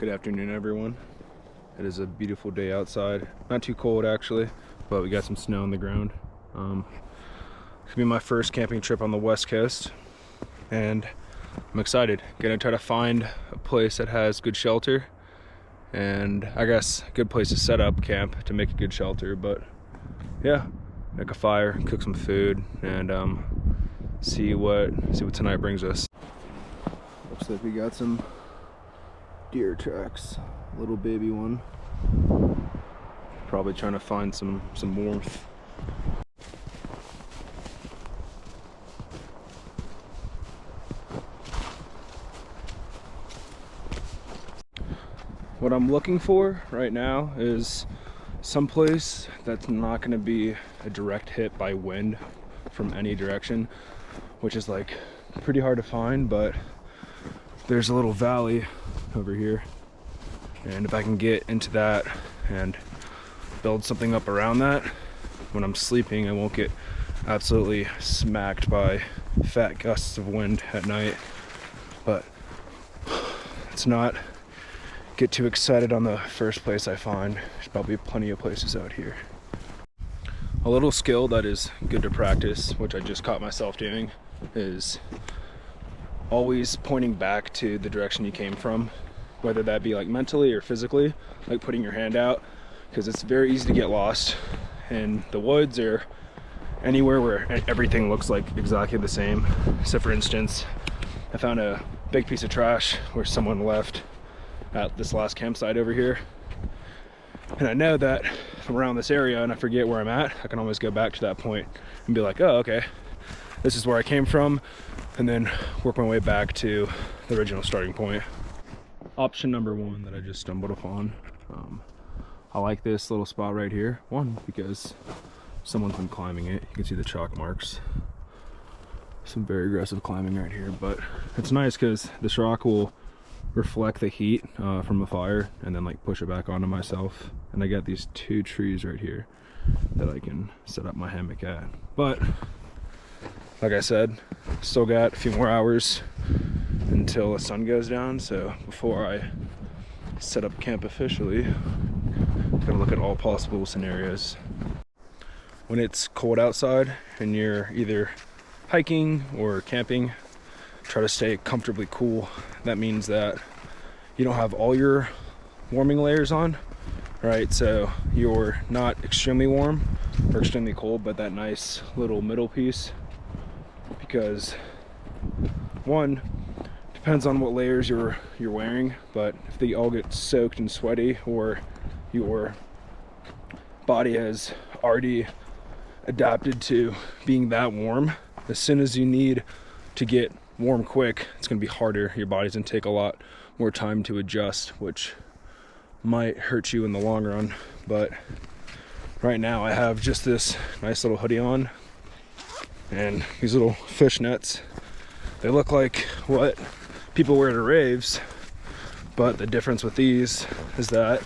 Good afternoon, everyone. It is a beautiful day outside. Not too cold actually, but we got some snow on the ground. It's gonna be my first camping trip on the West Coast, and I'm excited. Gonna try to find a place that has good shelter, and I guess a good place to set up camp to make a good shelter. But yeah, make a fire, cook some food, and see what tonight brings us. Looks like we got some deer tracks, little baby one. Probably trying to find some warmth. What I'm looking for right now is someplace that's not going to be a direct hit by wind from any direction, which is like pretty hard to find, but there's a little valley over here, and if I can get into that and build something up around that, when I'm sleeping I won't get absolutely smacked by fat gusts of wind at night. But let's not get too excited on the first place I find. There's probably plenty of places out here. A little skill that is good to practice, which I just caught myself doing, is always pointing back to the direction you came from, whether that be like mentally or physically, like putting your hand out, because it's very easy to get lost in the woods or anywhere where everything looks like exactly the same. So for instance, I found a big piece of trash where someone left at this last campsite over here, and I know that if I'm around this area and I forget where I'm at, I can always go back to that point and be like, oh, okay, this is where I came from, and then work my way back to the original starting point. Option number one that I just stumbled upon. I like this little spot right here. One, because someone's been climbing it. You can see the chalk marks. Some very aggressive climbing right here, but it's nice because this rock will reflect the heat from the fire and then like push it back onto myself. And I got these two trees right here that I can set up my hammock at. But like I said, still got a few more hours until the sun goes down, so before I set up camp officially, I'm gonna look at all possible scenarios. When it's cold outside and you're either hiking or camping, try to stay comfortably cool. That means that you don't have all your warming layers on, right? So you're not extremely warm or extremely cold, but that nice little middle piece. Because one, depends on what layers you're wearing, but if they all get soaked and sweaty, or your body has already adapted to being that warm, as soon as you need to get warm quick, it's going to be harder. Your body's going to take a lot more time to adjust, which might hurt you in the long run. But right now I have just this nice little hoodie on and these little fishnets. They look like what people wear to raves, but the difference with these is that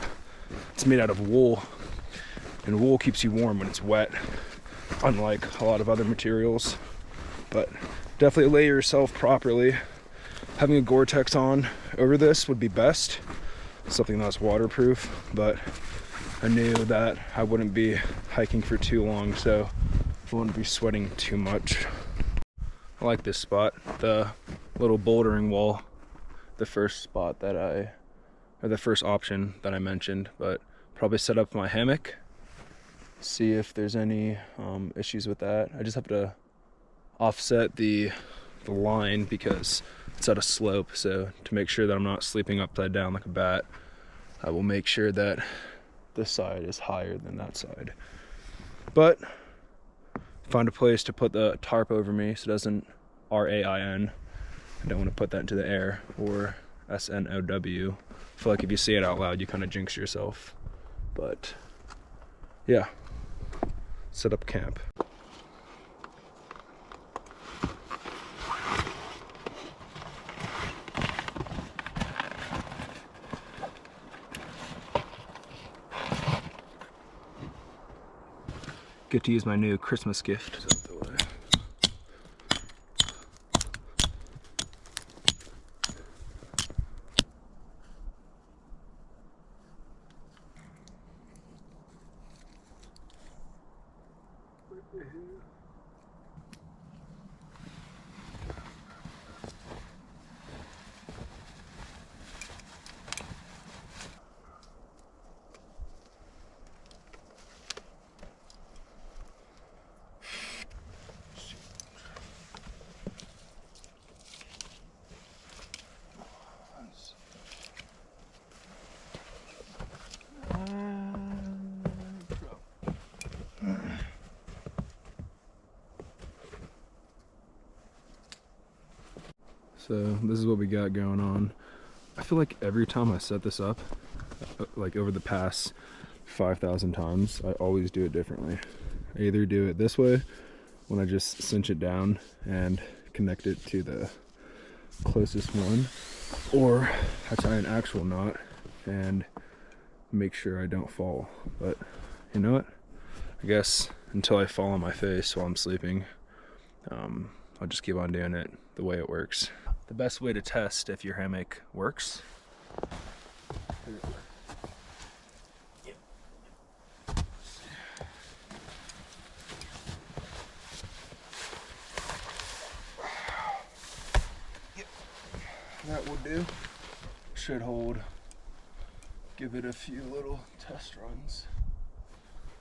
it's made out of wool, and wool keeps you warm when it's wet, unlike a lot of other materials. But definitely lay yourself properly. Having a Gore-Tex on over this would be best, something that's waterproof, but I knew that I wouldn't be hiking for too long, so I wouldn't be sweating too much. I like this spot, the little bouldering wall, the first option that I mentioned, but probably set up my hammock, see if there's any issues with that. I just have to offset the line because it's at a slope, so to make sure that I'm not sleeping upside down like a bat, I will make sure that this side is higher than that side. But find a place to put the tarp over me so it doesn't RAIN. I don't want to put that into the air, or SNOW. I feel like if you say it out loud, you kind of jinx yourself. But yeah, set up camp. Get to use my new Christmas gift. So this is what we got going on. I feel like every time I set this up, like over the past 5,000 times, I always do it differently. I either do it this way, when I just cinch it down and connect it to the closest one, or I tie an actual knot and make sure I don't fall. But you know what? I guess until I fall on my face while I'm sleeping, I'll just keep on doing it the way it works. The best way to test if your hammock works that will do. Should hold. Give it a few little test runs.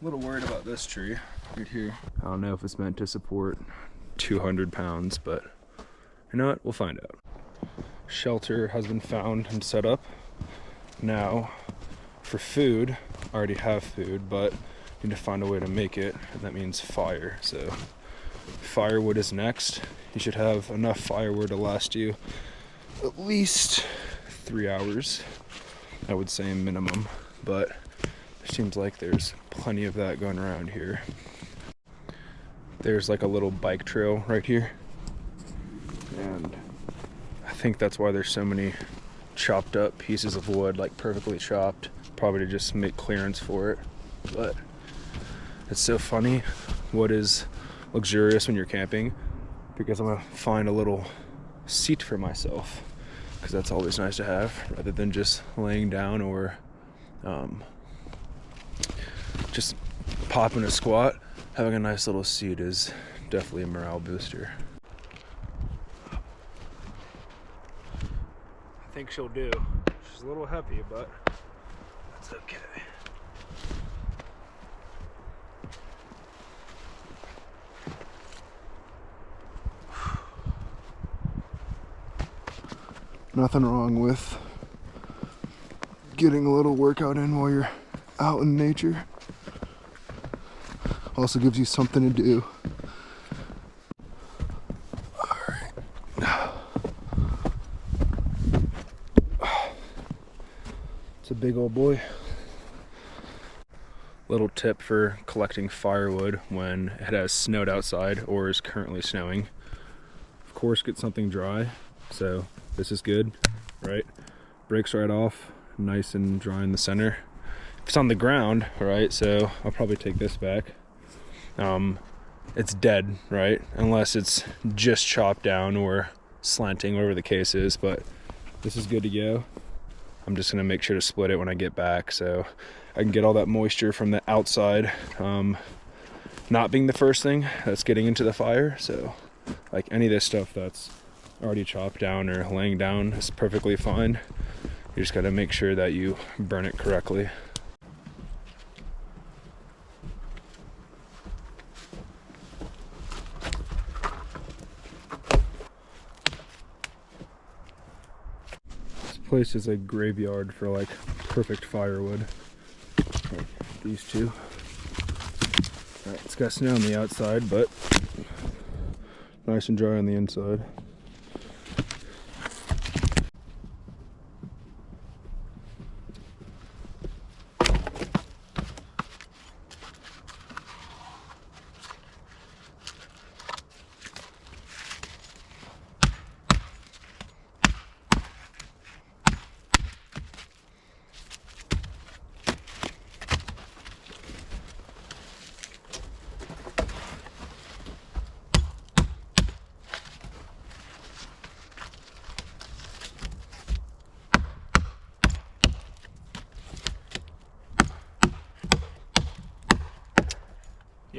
A little worried about this tree right here. I don't know if it's meant to support 200 pounds, but you know what? We'll find out. Shelter has been found and set up. Now, for food, I already have food, but need to find a way to make it, and that means fire. So, firewood is next. You should have enough firewood to last you at least 3 hours, I would say minimum, but it seems like there's plenty of that going around here. There's like a little bike trail right here, and I think that's why there's so many chopped up pieces of wood, like perfectly chopped, probably to just make clearance for it. But it's so funny what is luxurious when you're camping, because I'm gonna find a little seat for myself, because that's always nice to have rather than just laying down or just popping a squat. Having a nice little seat is definitely a morale booster. I think she'll do. She's a little heavy, but that's okay. Nothing wrong with getting a little workout in while you're out in nature. Also gives you something to do. Alright. It's a big old boy. Little tip for collecting firewood when it has snowed outside or is currently snowing. Of course, get something dry. So this is good, right? Breaks right off, nice and dry in the center. If it's on the ground, right? So I'll probably take this back. It's dead, right? Unless it's just chopped down or slanting, whatever the case is, but this is good to go. I'm just gonna make sure to split it when I get back so I can get all that moisture from the outside, not being the first thing that's getting into the fire. So like any of this stuff that's already chopped down or laying down is perfectly fine. You just gotta make sure that you burn it correctly. This place is a graveyard for like perfect firewood. Like these two. Right, it's got snow on the outside, but nice and dry on the inside.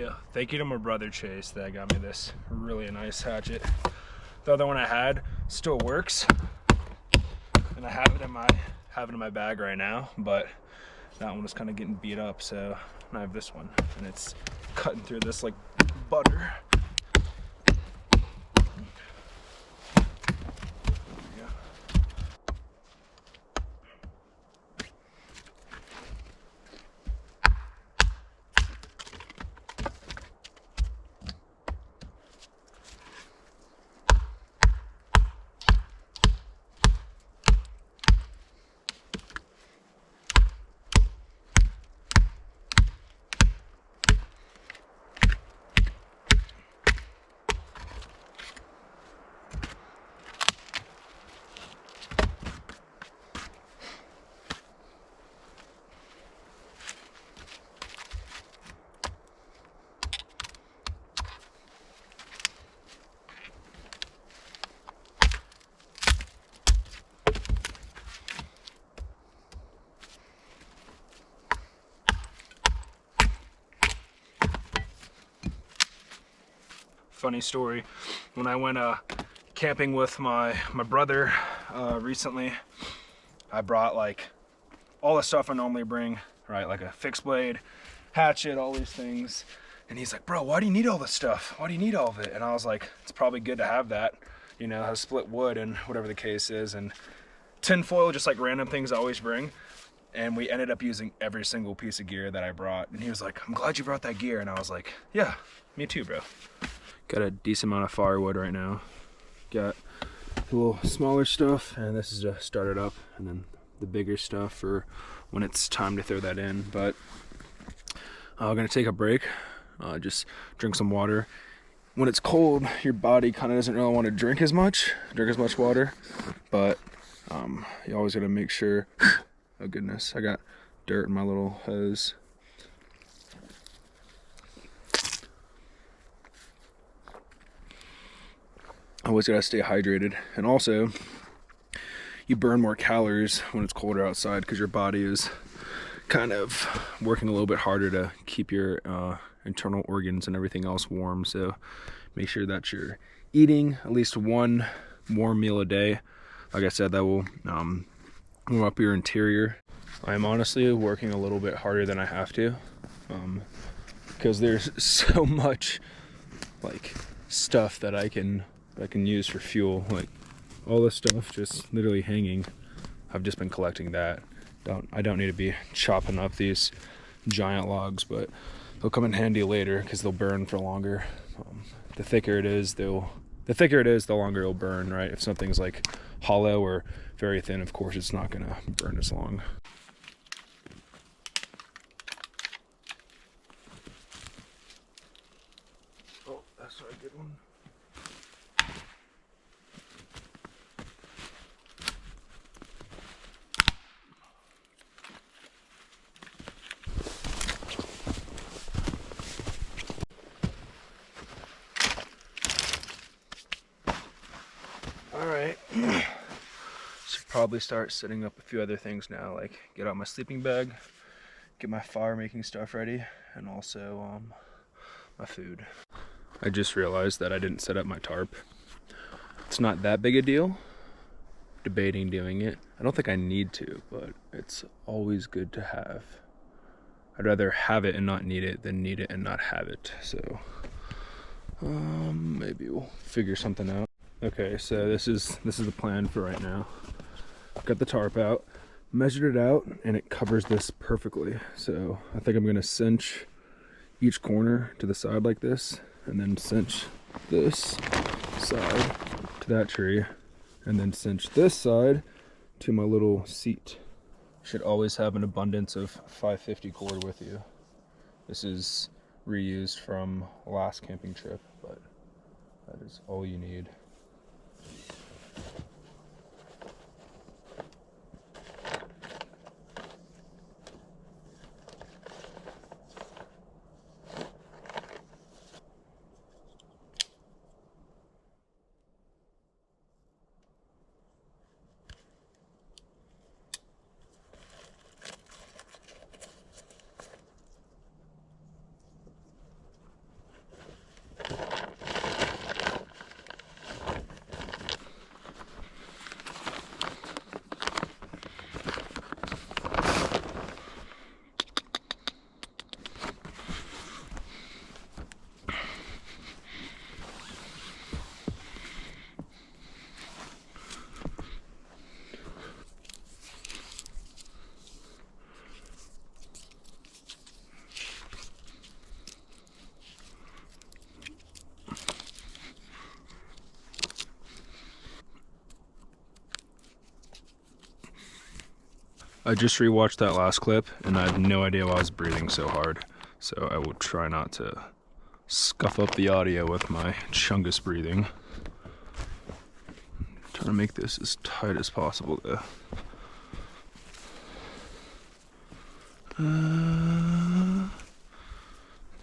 Yeah, thank you to my brother Chase that got me this really nice hatchet. The other one I had still works, and I have it in my bag right now, but that one was kind of getting beat up, so I have this one, and it's cutting through this like butter. Funny story, when I went camping with my brother recently, I brought like all the stuff I normally bring, right? Like a fixed blade, hatchet, all these things. And he's like, bro, why do you need all this stuff? Why do you need all of it? And I was like, it's probably good to have that, you know, have split wood and whatever the case is. And tin foil, just like random things I always bring. And we ended up using every single piece of gear that I brought. And he was like, I'm glad you brought that gear. And I was like, yeah, me too, bro. Got a decent amount of firewood right now. Got a little smaller stuff, and this is to start it up, and then the bigger stuff for when it's time to throw that in. But I'm gonna take a break, just drink some water. When it's cold, your body kind of doesn't really want to drink as much water, but you always gotta make sure. Oh goodness, I got dirt in my little hose. Always gotta stay hydrated, and also you burn more calories when it's colder outside because your body is kind of working a little bit harder to keep your internal organs and everything else warm. So make sure that you're eating at least one warm meal a day. Like I said, that will warm up your interior. I'm honestly working a little bit harder than I have to, because there's so much like stuff that I can use for fuel, like all this stuff just literally hanging. I've just been collecting that. I don't need to be chopping up these giant logs, but they'll come in handy later because they'll burn for longer. The thicker it is, the longer it'll burn, right? If something's like hollow or very thin, of course it's not gonna burn as long. Oh, that's a good one. Alright, should probably start setting up a few other things now, like get out my sleeping bag, get my fire making stuff ready, and also my food. I just realized that I didn't set up my tarp. It's not that big a deal, debating doing it. I don't think I need to, but it's always good to have. I'd rather have it and not need it than need it and not have it, so maybe we'll figure something out. Okay, so this is the plan for right now. Got the tarp out, measured it out, and it covers this perfectly. So I think I'm gonna cinch each corner to the side like this, and then cinch this side to that tree, and then cinch this side to my little seat. You should always have an abundance of 550 cord with you. This is reused from last camping trip, but that is all you need. I just rewatched that last clip and I have no idea why I was breathing so hard. So I will try not to scuff up the audio with my chungus breathing. Trying to make this as tight as possible though.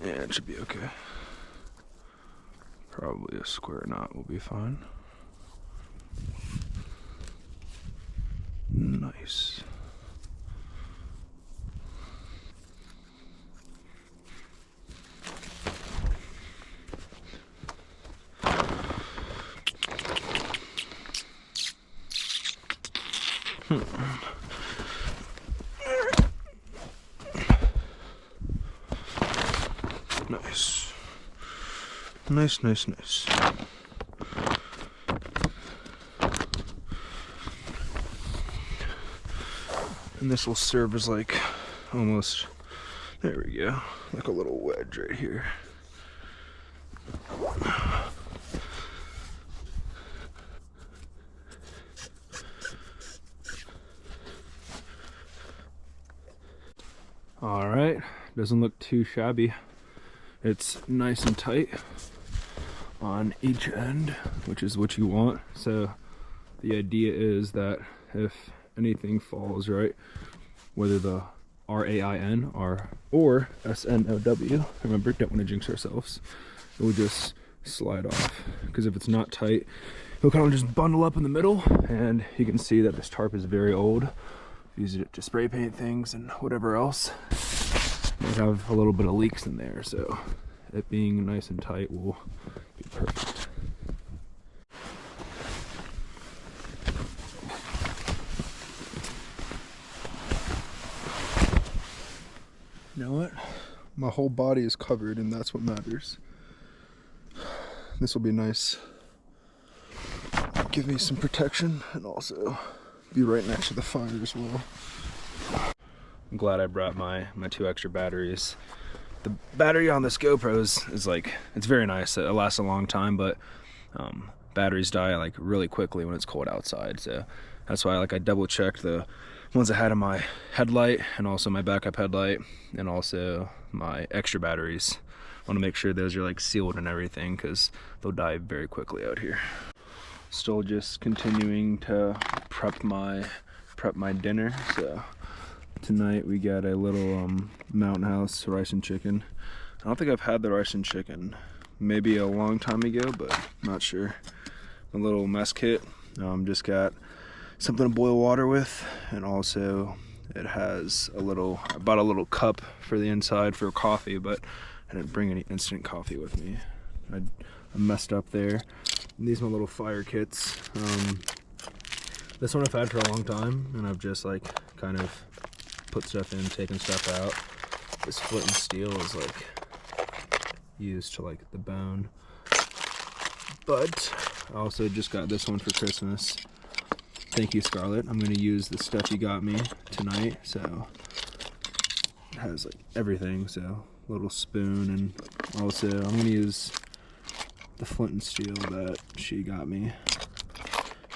Yeah, it should be okay. Probably a square knot will be fine. Nice. Nice. Nice, nice, nice. And this will serve as like almost, there we go, like a little wedge right here. All right, doesn't look too shabby. It's nice and tight on each end, which is what you want. So the idea is that if anything falls, right, whether the RAIN or SNOW, remember, don't want to jinx ourselves, it will just slide off. Because if it's not tight, it'll kind of just bundle up in the middle, and you can see that this tarp is very old. Use it to spray paint things and whatever else. Might have a little bit of leaks in there, so it being nice and tight will be perfect. You know what? My whole body is covered, and that's what matters. This will be nice. Give me some protection, and also be right next to the fire as well. I'm glad I brought my two extra batteries. The battery on this GoPro is like, it's very nice. It lasts a long time, but batteries die like really quickly when it's cold outside. So that's why I double checked the ones I had in my headlight and also my backup headlight and also my extra batteries. I want to make sure those are like sealed and everything because they'll die very quickly out here. Still just continuing to prep my dinner. So tonight we got a little Mountain House rice and chicken. I don't think I've had the rice and chicken, maybe a long time ago, but not sure. A little mess kit. Just got something to boil water with, and also it has I bought a little cup for the inside for coffee, but I didn't bring any instant coffee with me. I messed up there. And these are my little fire kits. This one I've had for a long time, and I've just like kind of put stuff in, taken stuff out. This flint and steel is like used to like the bone. But I also just got this one for Christmas. Thank you, Scarlett. I'm gonna use the stuff you got me tonight. So it has like everything. So little spoon, and also I'm gonna use the flint and steel that she got me,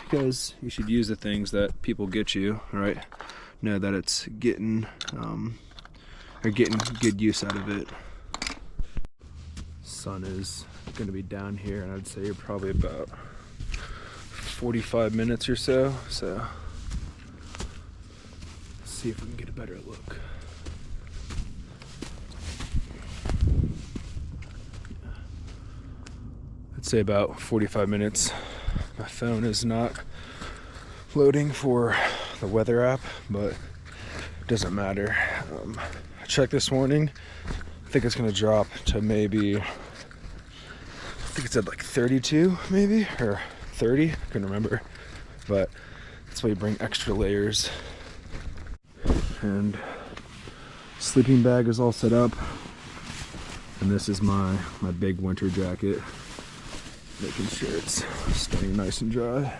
because you should use the things that people get you, right? Know that it's getting good use out of it. Sun is going to be down here, and I'd say you're probably about 45 minutes or so. So let's see if we can get a better look. I'd say about 45 minutes. My phone is not loading for the weather app, but it doesn't matter. I checked this morning. I think it's gonna drop to maybe, I think it said like 32 maybe, or 30, I couldn't remember. But that's why you bring extra layers. And sleeping bag is all set up. And this is my big winter jacket, making sure it's staying nice and dry.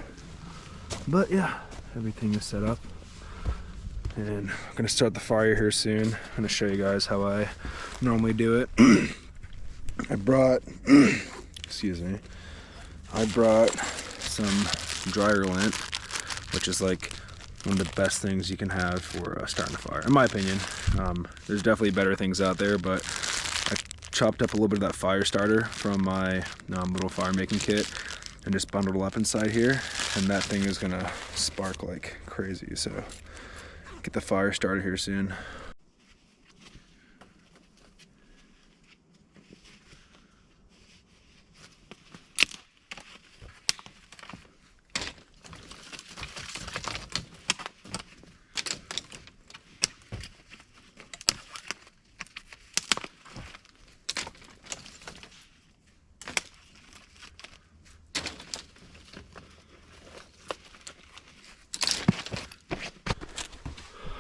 But yeah, everything is set up. And I'm gonna start the fire here soon. I'm gonna show you guys how I normally do it. I brought, excuse me, I brought some dryer lint, which is like one of the best things you can have for starting a fire, in my opinion. There's definitely better things out there, but I chopped up a little bit of that fire starter from my little fire making kit and just bundled it up inside here, and that thing is gonna spark like crazy. So get the fire started here soon.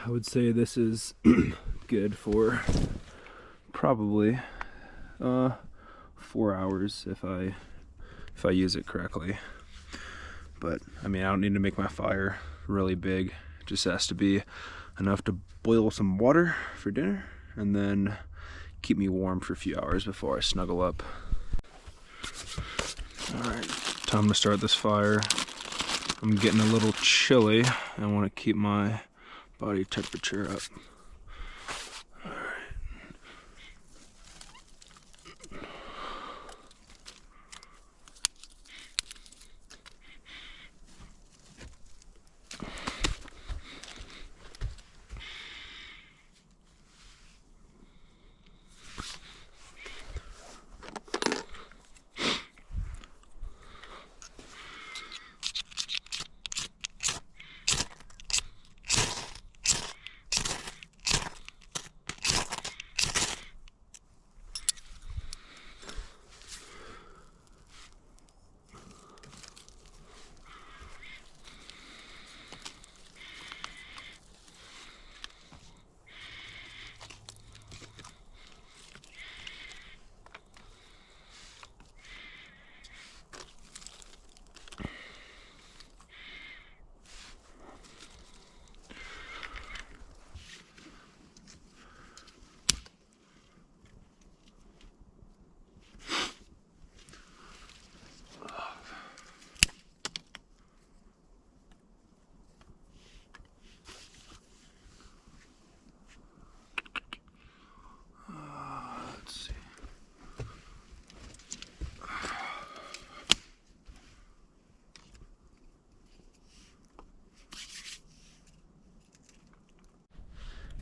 I would say this is good for probably 4 hours if I use it correctly. But I mean, I don't need to make my fire really big. It just has to be enough to boil some water for dinner and then keep me warm for a few hours before I snuggle up. Alright, time to start this fire. I'm getting a little chilly. I want to keep my body temperature up.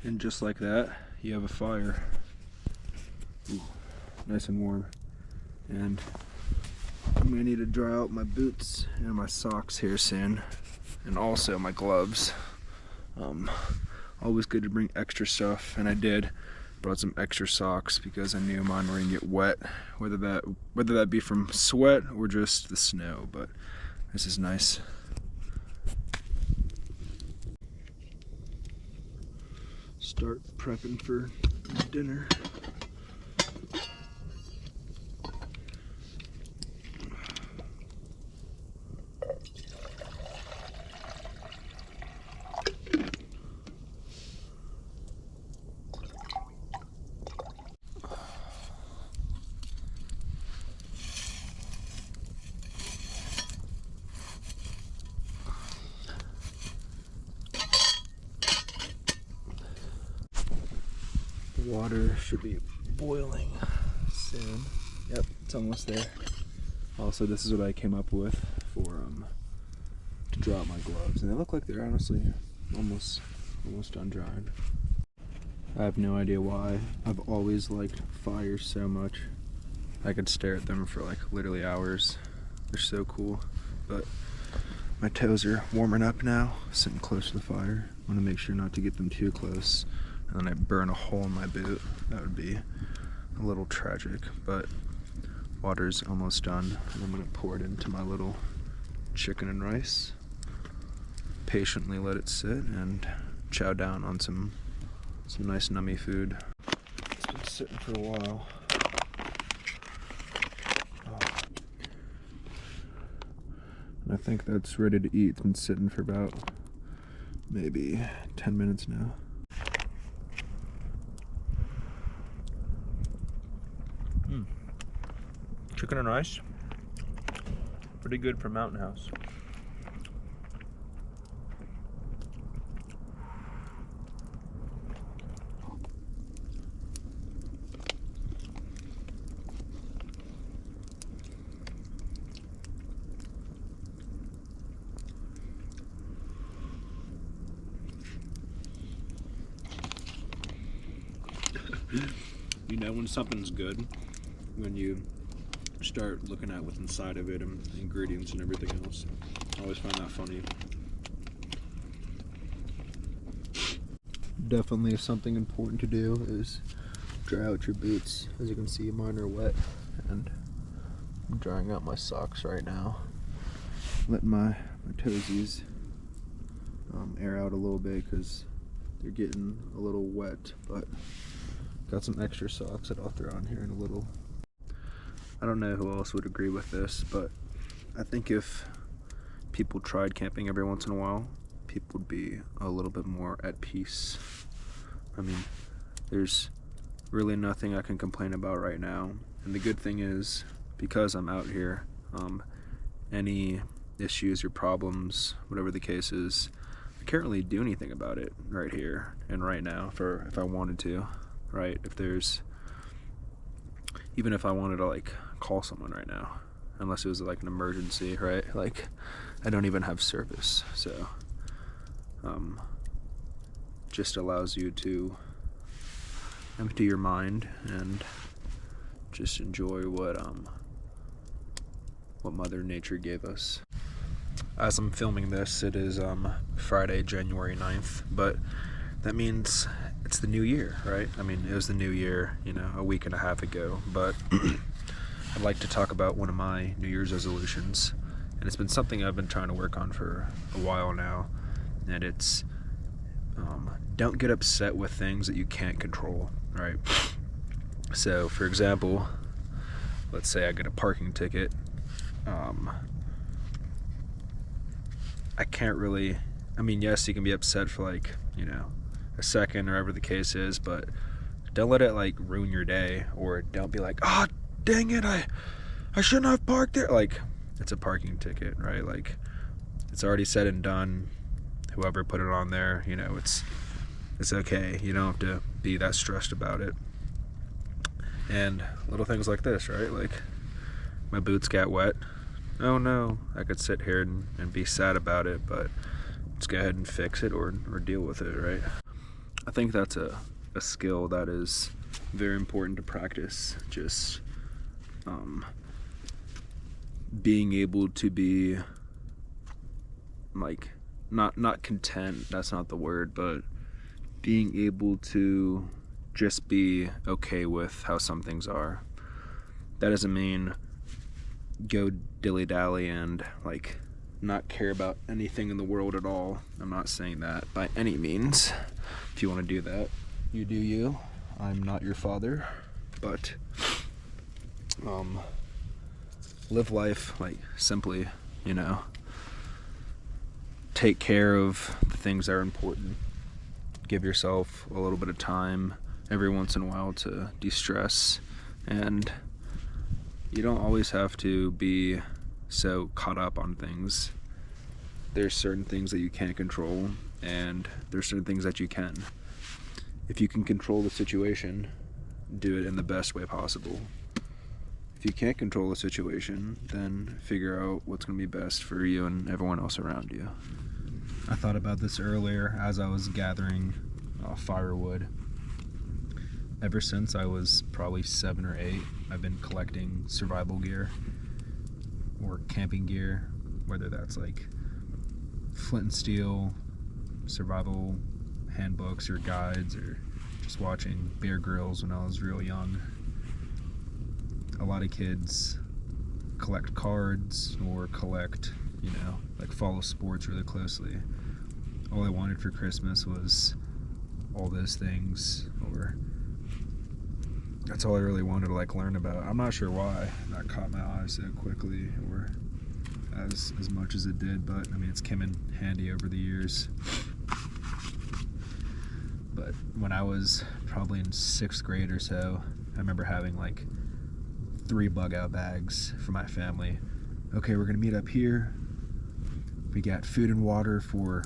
And just like that, you have a fire. Ooh, nice and warm. And I'm gonna need to dry out my boots and my socks here soon, and also my gloves. Always good to bring extra stuff, and I did. Brought some extra socks because I knew mine were gonna get wet, whether that be from sweat or just the snow. But this is nice. Start prepping for dinner. Water should be boiling soon. Yep, it's almost there. Also, this is what I came up with for to draw out my gloves, and they look like they're honestly almost done drying. I have no idea why. I've always liked fires so much. I could stare at them for like literally hours. They're so cool. But my toes are warming up now, sitting close to the fire. I want to make sure not to get them too close, and then I burn a hole in my boot. That would be a little tragic, but water's almost done, and I'm gonna pour it into my little chicken and rice. Patiently let it sit and chow down on some nice nummy food. It's been sitting for a while. And I think that's ready to eat. It's been sitting for about maybe 10 minutes now. Chicken and rice, pretty good for Mountain House. You know when something's good when you start looking at what's inside of it and ingredients and everything else. I always find that funny. Definitely something important to do is dry out your boots. As you can see, mine are wet, and I'm drying out my socks right now. Letting my toesies air out a little bit because they're getting a little wet, but got some extra socks that I'll throw on here in a little. I don't know who else would agree with this, but I think if people tried camping every once in a while, people would be a little bit more at peace. I mean, there's really nothing I can complain about right now. And the good thing is, because I'm out here, any issues or problems, whatever the case is, I can't really do anything about it right here and right now for if I wanted to, right? Even if I wanted to like call someone right now, unless it was like an emergency, right? Like I don't even have service, so just allows you to empty your mind and just enjoy what Mother Nature gave us. As I'm filming this, it is Friday, January 9th, but that means it's the new year, right? I mean, it was the new year, a week and a half ago, but I'd like to talk about one of my New Year's resolutions, and it's been something I've been trying to work on for a while now, and it's don't get upset with things that you can't control, right? So, for example, let's say I get a parking ticket. I can't really, yes, you can be upset for like, a second or whatever the case is, but don't let it like ruin your day, or don't be like, oh, dang it, I shouldn't have parked there. Like, it's a parking ticket, right? Like, it's already said and done. Whoever put it on there, it's okay. You don't have to be that stressed about it. And little things like this, right? Like, my boots got wet. Oh no, I could sit here and be sad about it, but let's go ahead and fix it or deal with it, right? I think that's a skill that is very important to practice. Just being able to be like not content, that's not the word, but being able to just be okay with how some things are. That doesn't mean go dilly-dally and like not care about anything in the world at all. I'm not saying that by any means. If you want to do that, you do you. I'm not your father, but live life like simply, take care of the things that are important. Give yourself a little bit of time every once in a while to de-stress, and you don't always have to be so caught up on things. There's certain things that you can't control, and there's certain things that you can. If you can control the situation, do it in the best way possible. If you can't control the situation, then figure out what's going to be best for you and everyone else around you. I thought about this earlier as I was gathering firewood. Ever since I was probably 7 or 8, I've been collecting survival gear or camping gear, whether that's like flint and steel, survival handbooks or guides, or just watching Bear Grylls when I was real young. A lot of kids collect cards or collect, like follow sports really closely. All I wanted for Christmas was all those things, or that's all I really wanted to like learn about. I'm not sure why that caught my eye so quickly, or as much as it did, but it's come in handy over the years. But when I was probably in 6th grade or so, I remember having like 3 bug out bags for my family. Okay, we're gonna meet up here. We got food and water for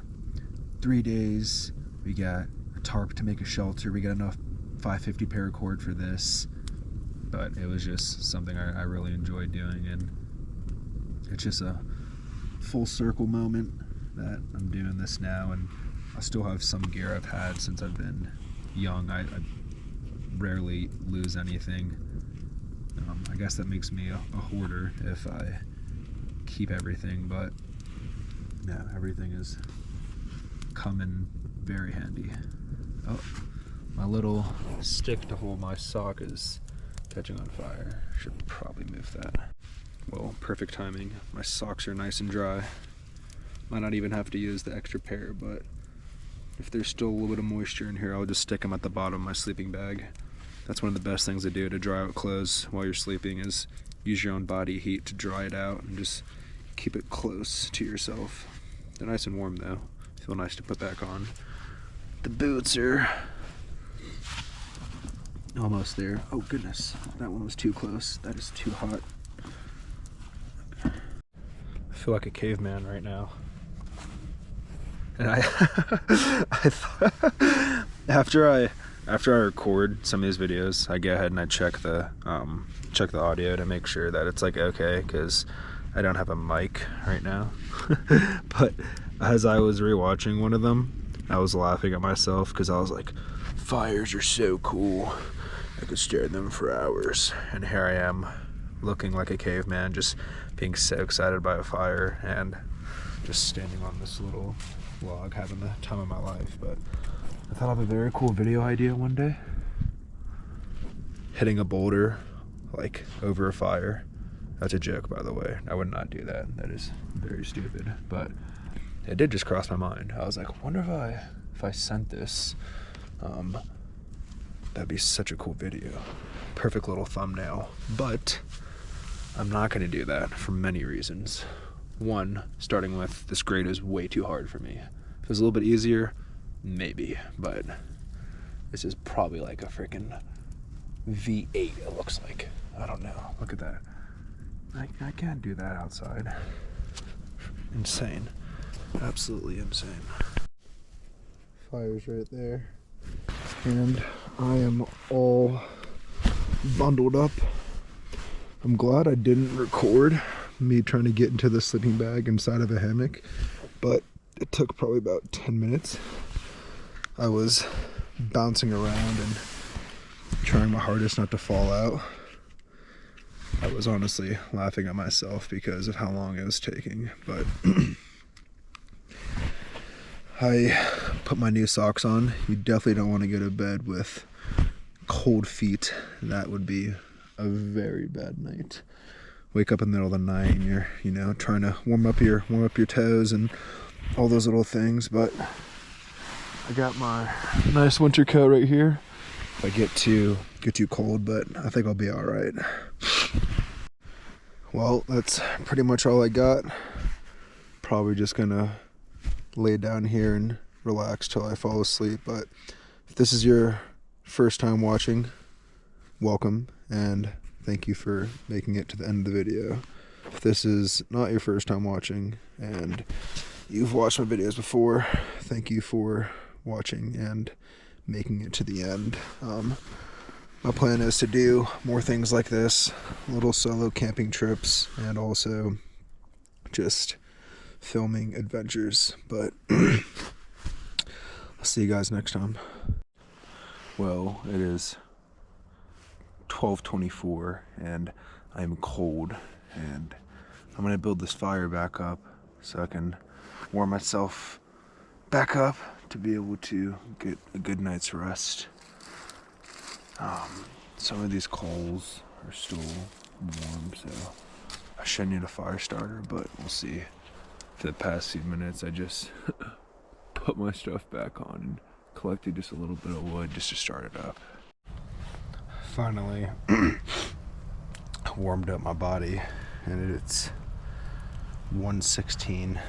3 days. We got a tarp to make a shelter. We got enough 550 paracord for this. But it was just something I really enjoyed doing, and it's just a full circle moment that I'm doing this now, and I still have some gear I've had since I've been young. I rarely lose anything. I guess that makes me a hoarder if I keep everything, but yeah, everything is coming very handy. Oh, my little stick to hold my sock is catching on fire. Should probably move that. Well, perfect timing. My socks are nice and dry. Might not even have to use the extra pair, but if there's still a little bit of moisture in here, I'll just stick them at the bottom of my sleeping bag. That's one of the best things to do to dry out clothes while you're sleeping, is use your own body heat to dry it out and just keep it close to yourself. They're nice and warm though. Feel nice to put back on. The boots are almost there. Oh goodness, that one was too close. That is too hot. I feel like a caveman right now. And I thought after I record some of these videos, I go ahead and I check the audio to make sure that it's like okay, because I don't have a mic right now. But as I was rewatching one of them, I was laughing at myself because I was like, fires are so cool. I could stare at them for hours. And here I am looking like a caveman, just being so excited by a fire and just standing on this little log having the time of my life. But I thought I'd have a very cool video idea one day. Hitting a boulder like over a fire. That's a joke, by the way. I would not do that. That is very stupid. But it did just cross my mind. I was like, wonder if I sent this, that'd be such a cool video. Perfect little thumbnail. But I'm not going to do that for many reasons. One, starting with this grade is way too hard for me. If it was a little bit easier, maybe. But this is probably like a freaking V8, it looks like. I don't know. Look at that. I can't do that outside. Insane. Absolutely insane. Fire's right there. And I am all bundled up. I'm glad I didn't record me trying to get into the sleeping bag inside of a hammock, but it took probably about 10 minutes. I was bouncing around and trying my hardest not to fall out. I was honestly laughing at myself because of how long it was taking, but I put my new socks on. You definitely don't want to go to bed with cold feet. That would be a very bad night. Wake up in the middle of the night and you're, trying to warm up your toes and all those little things. But I got my nice winter coat right here. If I get too cold, but I think I'll be all right. Well, that's pretty much all I got. Probably just gonna lay down here and relax till I fall asleep. But if this is your first time watching, welcome, and thank you for making it to the end of the video. If this is not your first time watching and you've watched my videos before, thank you for watching and making it to the end. My plan is to do more things like this, little solo camping trips, and also just filming adventures. But I'll see you guys next time. Well, it is 12:24 and I'm cold, and I'm gonna build this fire back up so I can warm myself back up to be able to get a good night's rest. Some of these coals are still warm, so I should need a fire starter, but we'll see. For the past few minutes, I just put my stuff back on and collected just a little bit of wood just to start it up. Finally, warmed up my body, and it's 1:16.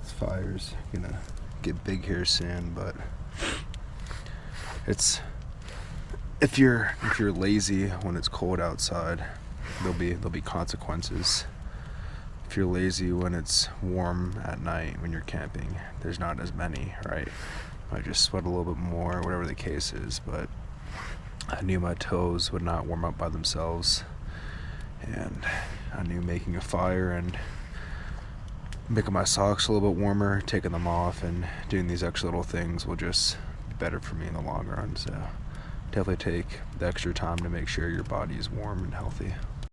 This fire's gonna get big here soon, but it's if you're lazy when it's cold outside, there'll be consequences. If you're lazy when it's warm at night when you're camping, there's not as many, right? I just sweat a little bit more, whatever the case is, but I knew my toes would not warm up by themselves, and I knew making a fire and making my socks a little bit warmer, taking them off, and doing these extra little things will just be better for me in the long run. So definitely take the extra time to make sure your body is warm and healthy.